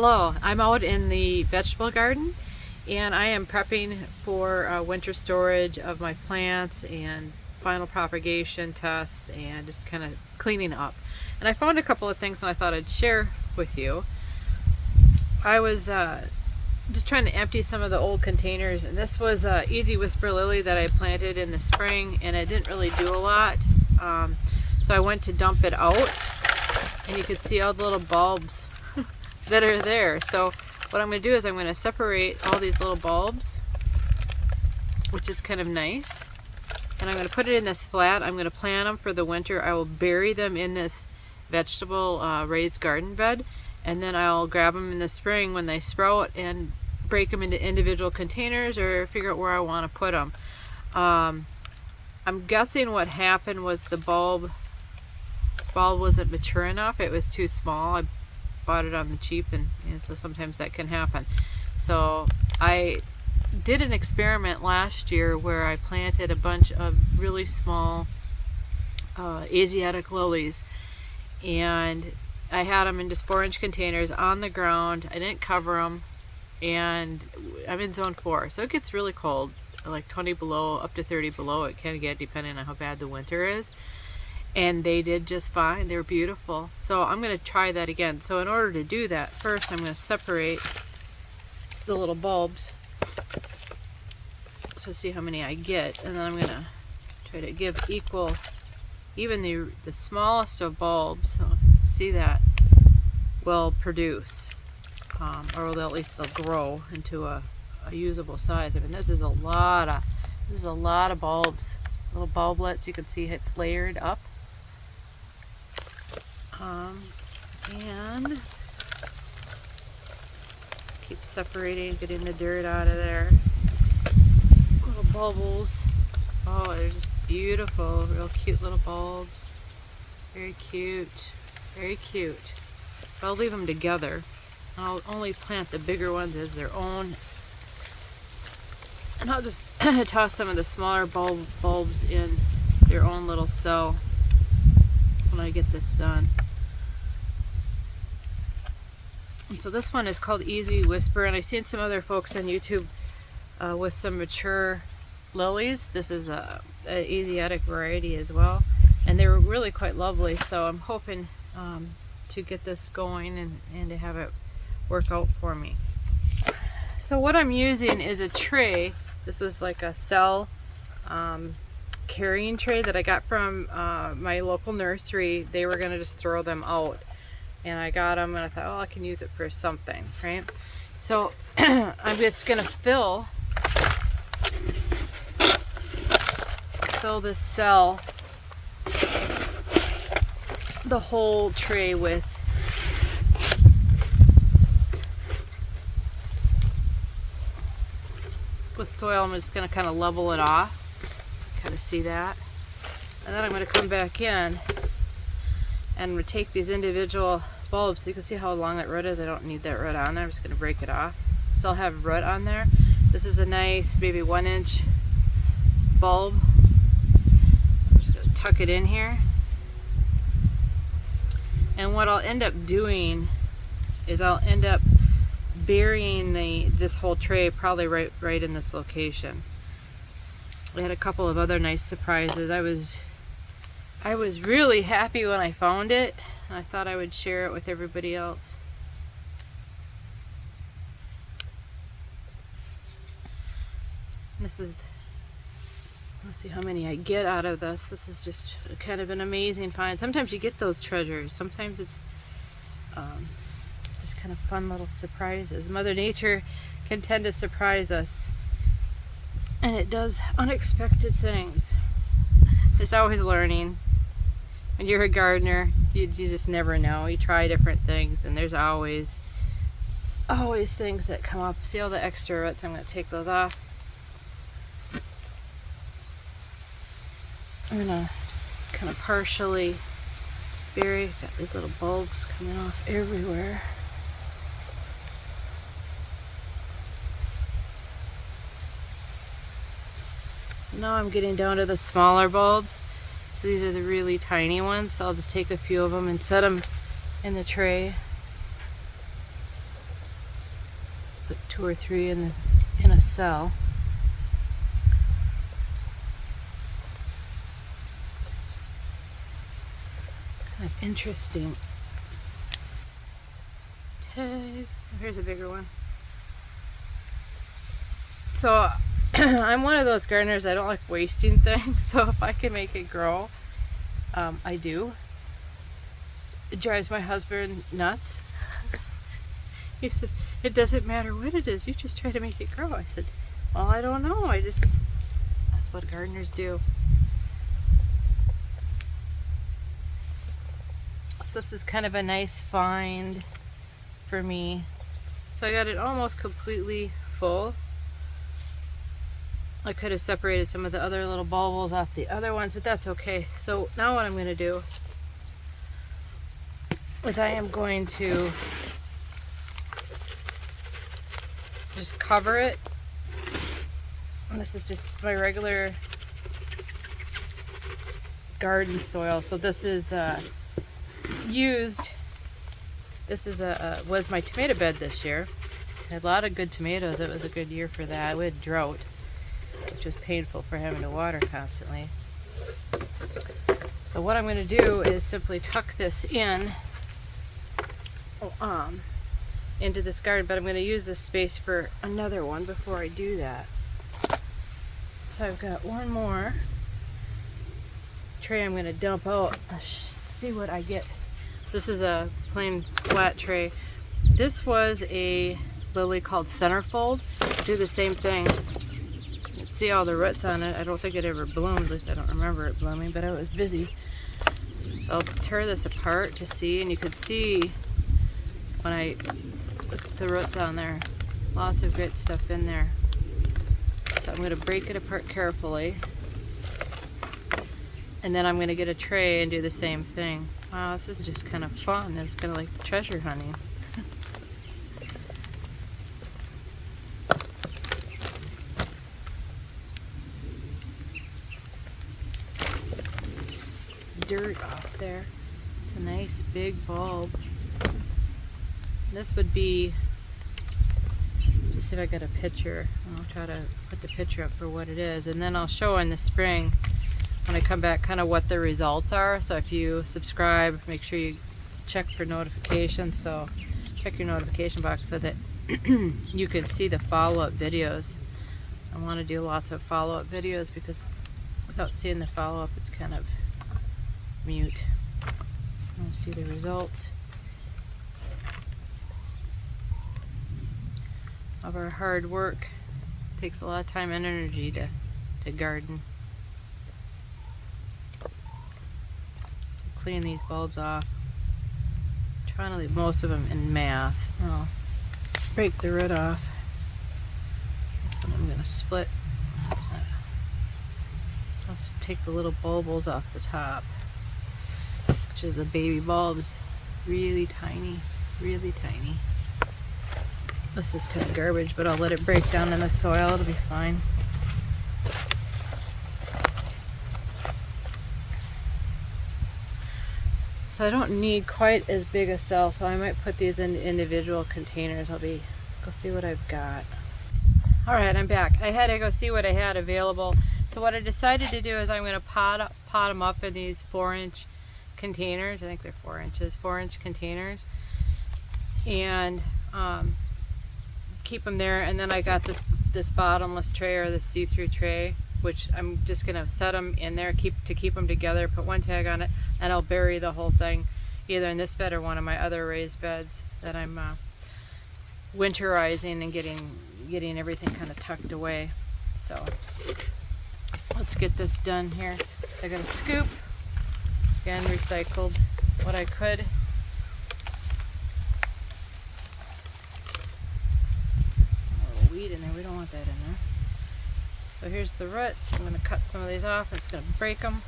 Hello, I'm out in the vegetable garden and I am prepping for winter storage of my plants and final propagation test and just kind of cleaning up. And I found a couple of things that I thought I'd share with you. I was just trying to empty some of the old containers, and this was Easy Whisper Lily that I planted in the spring, and it didn't really do a lot. So I went to dump it out, and you could see all the little bulbs that are there. So what I'm going to do is I'm going to separate all these little bulbs, which is kind of nice, and I'm going to put it in this flat. I'm going to plant them for the winter. I will bury them in this vegetable raised garden bed, and then I'll grab them in the spring when they sprout and break them into individual containers or figure out where I want to put them. I'm guessing what happened was the bulb wasn't mature enough. It was too small. I bought it on the cheap, and so sometimes that can happen. So I did an experiment last year where I planted a bunch of really small Asiatic lilies, and I had them in just 4-inch containers on the ground. I didn't cover them, and I'm in zone 4, so it gets really cold, like 20 below up to 30 below. It can get, depending on how bad the winter is. And they did just fine. They were beautiful. So I'm going to try that again. So in order to do that, first I'm going to separate the little bulbs, so see how many I get, and then I'm going to try to give equal, even the smallest of bulbs, so see that, will produce, or at least they'll grow into a usable size. I mean, this is a lot of bulbs, little bulblets. You can see it's layered up. And keep separating, getting the dirt out of there. Little bubbles. Oh, they're just beautiful, real cute little bulbs. Very cute, very cute. But I'll leave them together. I'll only plant the bigger ones as their own. And I'll just toss some of the smaller bulbs in their own little cell when I get this done. And so this one is called Easy Whisper, and I've seen some other folks on YouTube with some mature lilies. This is a Asiatic variety as well, and they were really quite lovely. So I'm hoping to get this going and to have it work out for me. So what I'm using is a tray. This was like a cell carrying tray that I got from my local nursery. They were going to just throw them out, and I got them, and I thought, oh, I can use it for something, right? So I'm just going to fill this cell, the whole tray with soil. I'm just going to kind of level it off, kind of see that, and then I'm going to come back in and take these individual bulbs. So you can see how long that root is. I don't need that root on there. I'm just going to break it off. Still have root on there. This is a nice maybe 1-inch bulb. I'm just going to tuck it in here, and what I'll end up doing is I'll end up burying this whole tray probably right in this location. I had a couple of other nice surprises. I was really happy when I found it. I thought I would share it with everybody else. This is, let's see how many I get out of this. This is just kind of an amazing find. Sometimes you get those treasures. Sometimes it's just kind of fun little surprises. Mother Nature can tend to surprise us, and it does unexpected things. It's always learning. When you're a gardener, you just never know. You try different things, and there's always things that come up. See all the extra roots? I'm going to take those off. I'm going to kind of partially bury. Got these little bulbs coming off everywhere. Now I'm getting down to the smaller bulbs. So these are the really tiny ones. So I'll just take a few of them and set them in the tray. put 2 or 3 in a cell. Kind of interesting. Okay, here's a bigger one. So I'm one of those gardeners, I don't like wasting things, so if I can make it grow, I do. It drives my husband nuts. He says, it doesn't matter what it is, you just try to make it grow. I said, well, I don't know, that's what gardeners do. So this is kind of a nice find for me. So I got it almost completely full. I could have separated some of the other little bulbs off the other ones, but that's okay. So now what I'm going to do is I am going to just cover it. And this is just my regular garden soil. So this is was my tomato bed this year. I had a lot of good tomatoes. It was a good year for that. We had drought, which was painful for having to water constantly. So what I'm going to do is simply tuck this in into this garden, but I'm going to use this space for another one before I do that. So I've got one more tray I'm going to dump out. Let's see what I get. So this is a plain flat tray. This was a lily called centerfold. Do the same thing. You can see all the roots on it. I don't think it ever bloomed, at least I don't remember it blooming, but I was busy. So I'll tear this apart to see, and you can see when I look at the roots on there, lots of great stuff in there. So I'm going to break it apart carefully, and then I'm going to get a tray and do the same thing. Wow, this is just kind of fun. It's kind of like treasure hunting. Dirt off there. It's a nice big bulb. This would be, just see if I got a picture. I'll try to put the picture up for what it is, and then I'll show in the spring when I come back kind of what the results are. So if you subscribe, make sure you check for notifications. So check your notification box so that you can see the follow-up videos. I want to do lots of follow-up videos because without seeing the follow-up, it's kind of mute. I want to see the results of our hard work. It takes a lot of time and energy to garden. So clean these bulbs off. I'm trying to leave most of them in mass. I'll break the root off. This one I'm going to split. That's not, so I'll just take the little bulbs off the top, which is the baby bulbs. Really tiny, really tiny. This is kind of garbage, but I'll let it break down in the soil. It'll be fine. So I don't need quite as big a cell, so I might put these in individual containers. Go see what I've got. All right, I'm back. I had to go see what I had available. So what I decided to do is I'm going to pot them up in these 4-inch containers. I think they're 4 inches, 4-inch containers, and keep them there. And then I got this bottomless tray, or this see-through tray, which I'm just gonna set them in there, keep them together, put one tag on it, and I'll bury the whole thing either in this bed or one of my other raised beds that I'm winterizing and getting everything kind of tucked away. So let's get this done here. I got a scoop, again recycled what I could. Weed in there, we don't want that in there. So here's the roots. I'm going to cut some of these off. I'm just going to break them.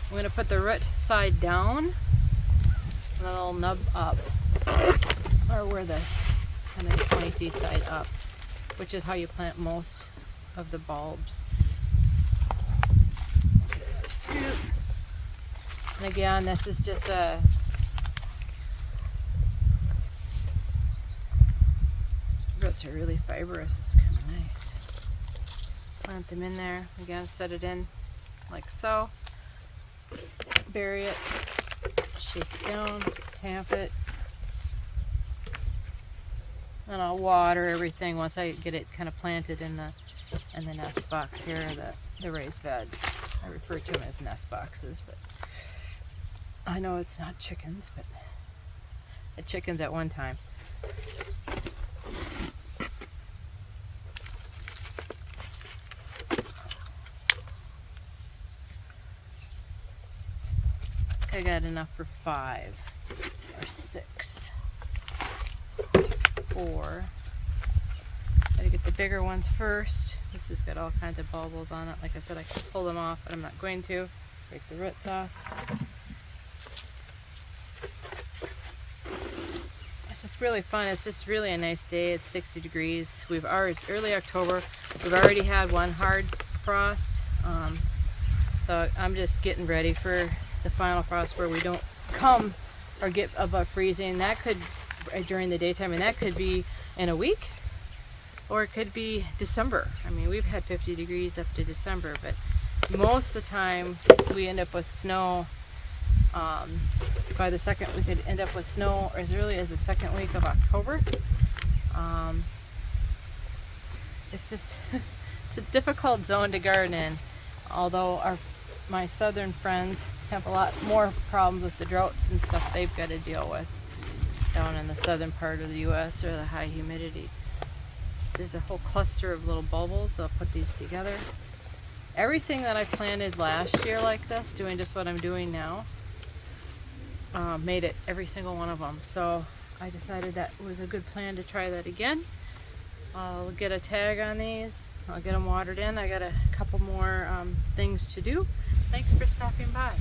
I'm going to put the root side down and then I'll nub up, or where the kind of pointy side up, which is how you plant most of the bulbs. Scoop. And again, this is just a roots are really fibrous. It's kind of nice. Plant them in there. Again, set it in like so. Bury it. Shake it down. Tamp it. And I'll water everything once I get it kind of planted in the nest box here, the raised bed. I refer to them as nest boxes, but I know it's not chickens, but chickens at one time. I got enough for 5 or 6. 4. Gotta get the bigger ones first. This has got all kinds of bulbils on it. Like I said, I can pull them off, but I'm not going to. Break the roots off. It's just really fun. It's just really a nice day. It's 60 degrees. It's early October. We've already had one hard frost. So I'm just getting ready for the final frost where we don't come or get above freezing. That could during the daytime, and that could be in a week, or it could be December. I mean, we've had 50 degrees up to December, but most of the time we end up with snow. By the second, we could end up with snow as early as the second week of October. It's just it's a difficult zone to garden in, although my southern friends have a lot more problems with the droughts and stuff they've got to deal with down in the southern part of the U.S. or the high humidity. There's a whole cluster of little bulbils. I'll put these together. Everything that I planted last year like this, doing just what I'm doing now, made it, every single one of them. So I decided that was a good plan to try that again. I'll get a tag on these. I'll get them watered in. I got a couple more things to do. Thanks for stopping by.